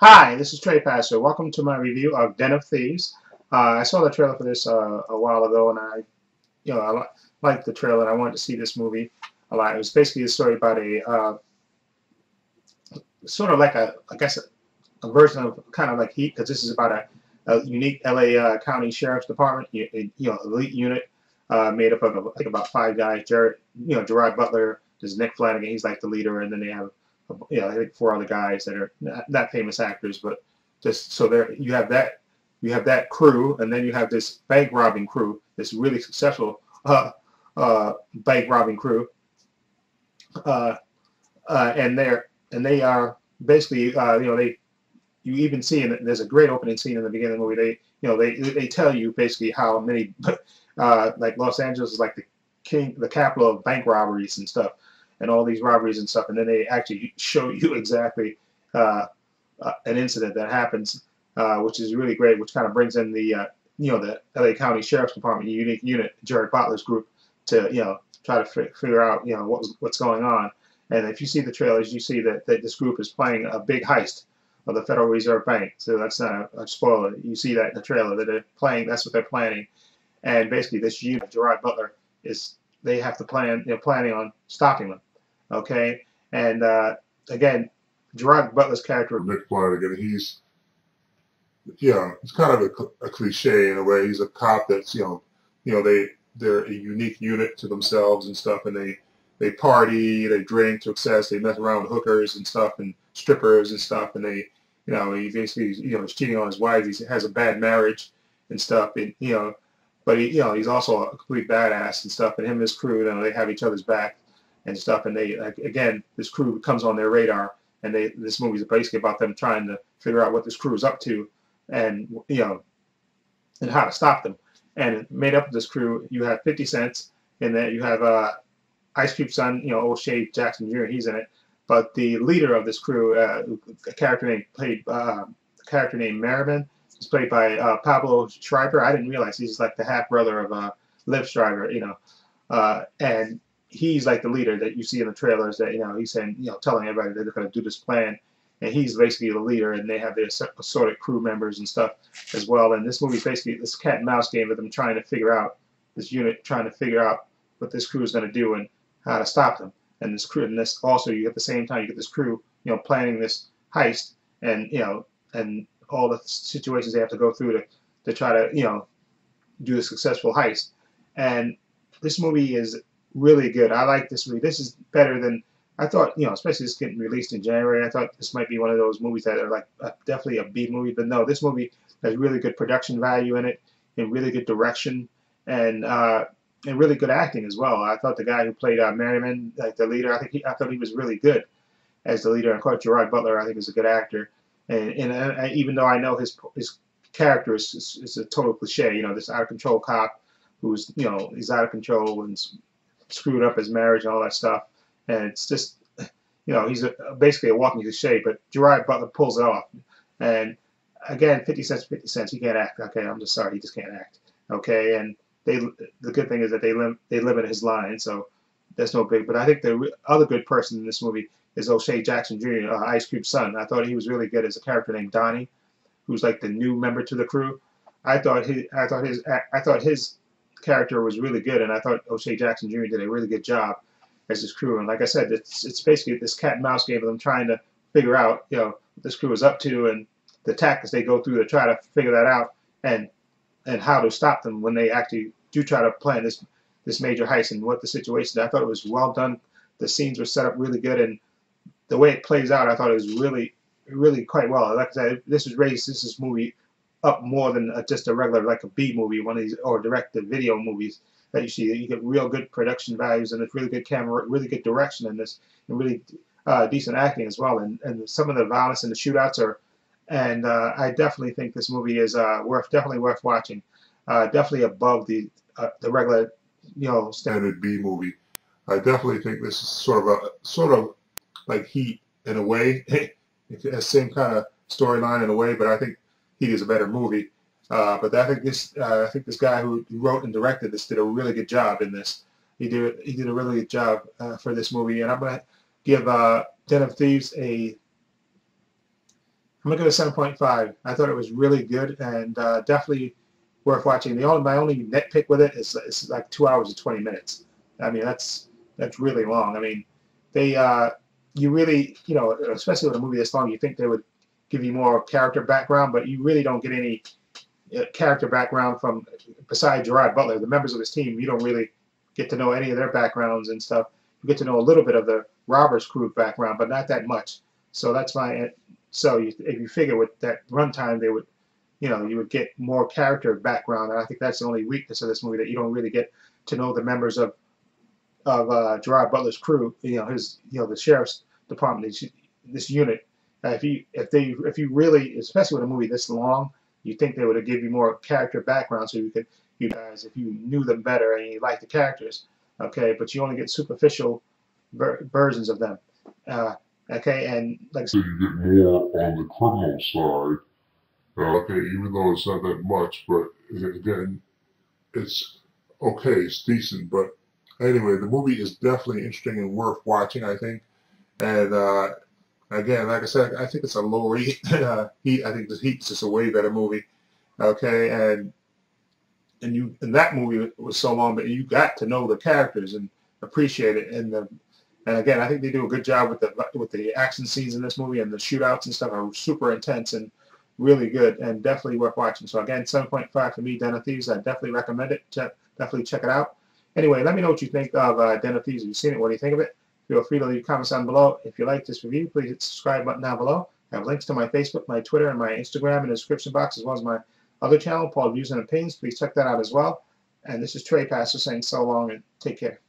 Hi, this is Trey Passer. Welcome to my review of Den of Thieves. I saw the trailer for this a while ago, and I liked the trailer, and I wanted to see this movie a lot. It was basically a story about a sort of like I guess, a version of kind of like Heat, because this is about a unique LA County Sheriff's Department, elite unit made up of I think about five guys. Gerard Butler, there's Nick Flanagan, he's like the leader, and then they have I think four other guys that are not famous actors, but just so there you have that crew, and then you have this bank robbing crew, this really successful bank robbing crew, uh, they are basically you even see, and there's a great opening scene in the beginning of the movie. They tell you basically how many like Los Angeles is like the capital of bank robberies and stuff, and all these robberies and stuff, and then they actually show you exactly an incident that happens, which is really great, which kind of brings in the LA County Sheriff's Department unique unit, Jared Butler's group, to try to figure out what's going on. And if you see the trailers, you see that this group is playing a big heist of the Federal Reserve Bank. So that's not a spoiler. You see that in the trailer that they're playing. That's what they're planning. And basically, this unit, Gerard Butler, they have to plan. They're planning on stopping them. Okay, and again, Gerard Butler's character, Nick Flanagan, he's kind of a cliche in a way. He's a cop that's they're a unique unit to themselves and stuff, and they party, they drink to excess, they mess around with hookers and stuff and strippers and stuff, and he basically is cheating on his wife. He has a bad marriage and stuff, and but he's also a complete badass and stuff. And him and his crew, they have each other's back and stuff. And again, this crew comes on their radar, and this movie is basically about them trying to figure out what this crew is up to, and and how to stop them. And made up of this crew, you have 50 Cent, and then you have Ice Cube's son, O'Shea Jackson Jr. He's in it. But the leader of this crew, a character named Merriman, is played by Pablo Schreiber. I didn't realize he's like the half brother of Liv Schreiber, and he's like the leader that you see in the trailers. That he's saying, telling everybody that they're going to do this plan, and he's basically the leader. And they have their assorted crew members and stuff as well. And this movie is basically this cat and mouse game of them trying to figure out this unit, trying to figure out what this crew is going to do and how to stop them. And this crew, and this also, you at the same time, you get this crew, planning this heist, and and all the situations they have to go through to try to, do a successful heist. And this movie is really good. I like this movie. This is better than I thought. Especially this getting released in January. I thought this might be one of those movies that are like definitely a B movie, but no, this movie has really good production value in it, and really good direction, and really good acting as well. I thought the guy who played Merriman, like the leader, I thought he was really good as the leader. And of course, Gerard Butler, I think, is a good actor. And even though I know his character is a total cliche, this out of control cop who's he's out of control and screwed up his marriage and all that stuff, and it's just he's basically a walking cliche. But Gerard Butler pulls it off. And again, 50 Cent's 50 Cent. He can't act. Okay, I'm just sorry, he just can't act. Okay, and the good thing is that they limit his line, so that's no big. But I think the other good person in this movie is O'Shea Jackson Jr., Ice Cube's son. I thought he was really good as a character named Donnie, who's like the new member to the crew. I thought his character was really good, and I thought O'Shea Jackson Jr. did a really good job as his crew. And like I said, it's basically this cat and mouse game of them trying to figure out what this crew is up to and the tactics they go through to try to figure that out, and how to stop them when they actually do try to plan this major heist and what the situation is. I thought it was well done. The scenes were set up really good, and the way it plays out, I thought it was really, really quite well. Like I said, this movie up more than just a regular, like a B movie, one of these, or direct-to-video movies that you see. You get real good production values, and it's really good camera, really good direction in this, and really decent acting as well. And some of the violence and the shootouts are, and I definitely think this movie is definitely worth watching. Definitely above the regular, standard B movie. I definitely think this is sort of like Heat in a way. It has the same kind of storyline in a way, but I think Heat is a better movie. But I think this guy who wrote and directed this did a really good job in this. He did a really good job for this movie, and I'm gonna give Den of Thieves a I'm gonna give it a 7.5. I thought it was really good and definitely worth watching. My only nitpick with it is it's like 2 hours and 20 minutes. I mean that's really long. I mean they you really especially with a movie this long you think they would give you more character background, but you really don't get any character background from besides Gerard Butler, the members of his team. You don't really get to know any of their backgrounds and stuff. You get to know a little bit of the robbers crew background, but not that much. So that's my so if you figure with that runtime, they would you would get more character background, and I think that's the only weakness of this movie that you don't really get to know the members of Gerard Butler's crew. His the sheriff's department, this unit. If you really, especially with a movie this long, you think they would have given you more character background so you guys if you knew them better and you liked the characters, okay, but you only get superficial versions of them, okay, and like So you get more on the criminal side. Okay, even though it's not that much, but again, it's okay, it's decent. But anyway, the movie is definitely interesting and worth watching, I think. And again, like I said, I think it's a lower heat. Heat. I think the Heat's just a way better movie. Okay, and that movie was so long, but you got to know the characters and appreciate it. And again, I think they do a good job with the action scenes in this movie, and the shootouts and stuff are super intense and really good and definitely worth watching. So again, 7.5 for me, Den of Thieves. I definitely recommend it. Definitely check it out. Anyway, let me know what you think of Den of Thieves. Have you seen it? What do you think of it? Feel free to leave comments down below. If you like this review, please hit the subscribe button down below. I have links to my Facebook, my Twitter, and my Instagram in the description box, as well as my other channel, Paul Views and Opinions. Please check that out as well. And this is Trey Pastor saying so long and take care.